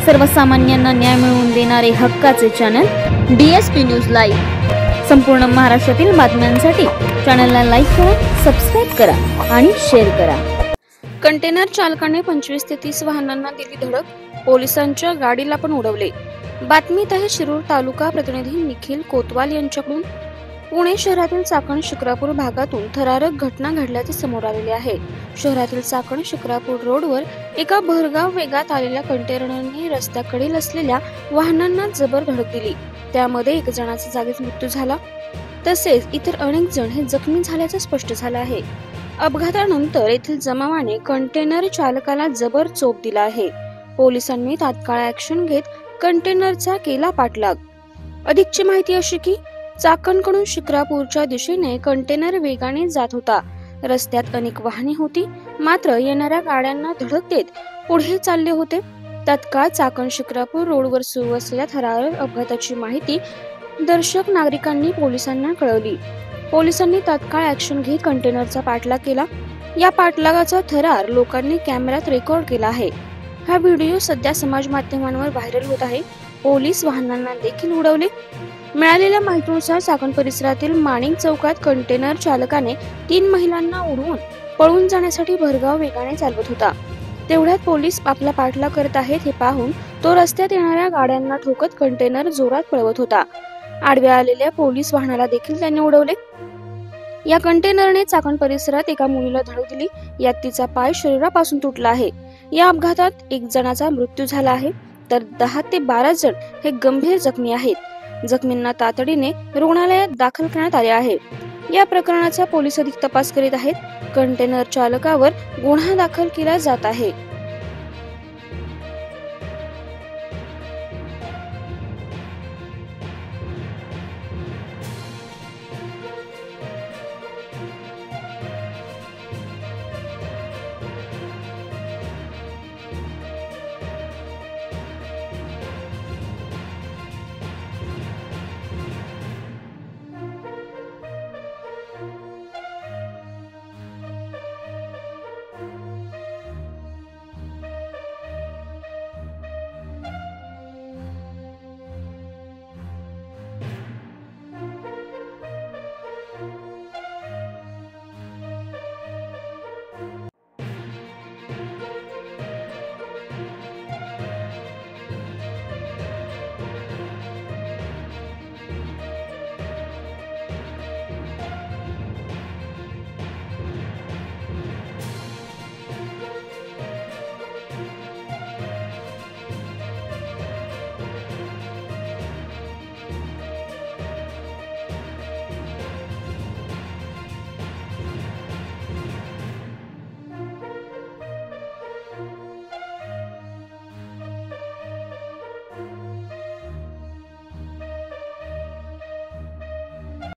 सर्वसामान्यांना न्याय मिळवून देणारे हक्काचे चॅनल DSP न्यूज लाईव्ह। संपूर्ण महाराष्ट्रातील बातम्यांसाठी चॅनलला लाईक करा, सबस्क्राइब करा आणि शेअर करा। कंटेनर चालकाने 25 ते 30 वाहनांना दिली धडक, पोलिसांच्या गाडीला पण उडवले। बातमीत आहे शिरूर तालुका प्रतिनिधी निखिल कोतवाल यांच्याकडून। पुणे शहरातील चाकण शिक्रापूर भागातून थरारक घटना घडल्याचे समोर आलेले आहे। शहरातील चाकण शिक्रापूर रोडवर एका भरधाव वेगात आलेल्या कंटेनरने रस्त्याकडील असलेल्या वाहनांना जबर धडक दिली। त्यामध्ये एक जणाचा जागीच मृत्यू झाला, तसेच इतर अनेक जण हे जखमी झाल्याचे स्पष्ट झाले आहे। अपघातानंतर येथील जमावाने कंटेनर चालकाला जबर चोप दिला आहे। पोलिसांनी तात्काळ ऍक्शन घेत कंटेनरचा केला पाठलाग। अधिकची माहिती अशी की चाकणकडून शिक्रापूरच्या दिशेने कंटेनर वेगाने जात होता। रस्त्यात अनेक वाहने होती, मात्र येणाऱ्या गाड्यांना धडक देत पुढे चालले होते। तत्काळ चाकण शिक्रापूर रोडवर सुरू असलेल्या थरारक अपघाताची माहिती दर्शक नागरिकांनी पोलिसांना कळवली। पोलिसांनी तात्काळ ऍक्शन घेत कंटेनरचा पाठलाग केला। या पाठलागाचा थरार लोकांनी कॅमेऱ्यात रेकॉर्ड केला आहे। हा व्हिडिओ सध्या समाज माध्यमांवर व्हायरल होत आहे। पोलीस वाहनांना देखील उडवले। मिळालेल्या माहितीनुसार चाकण परिसरातील माणिक चौकात कंटेनर चालकाने 3 महिलांना उडवून पळून जाण्यासाठी भरधाव वेगाने चालवत होता। तेवढ्यात पोलीस आपला पाठलाग करत आहेत हे पाहून तो रस्त्यात येणाऱ्या गाड्यांना ठोकत कंटेनर जोरात पळवत होता। आडव्या आलेल्या पोलीस वाहनाला देखील त्यांनी उडवले। या कंटेनरने चाकण परिसरात एका मुलीला धडक दिली। यात तिचा पाय शरीरापासून तुटला आहे। या अपघातात 1 जणाचा मृत्यू झाला आहे, तर 10 ते 12 जण हे गंभीर जखमी आहेत। जखमींना तातडीने रुग्णालयात दाखल करण्यात आले आहे। या प्रकरणाचा पोलीस अधिक तपास करीत आहेत। कंटेनर चालकावर गुन्हा दाखल केला जात आहे।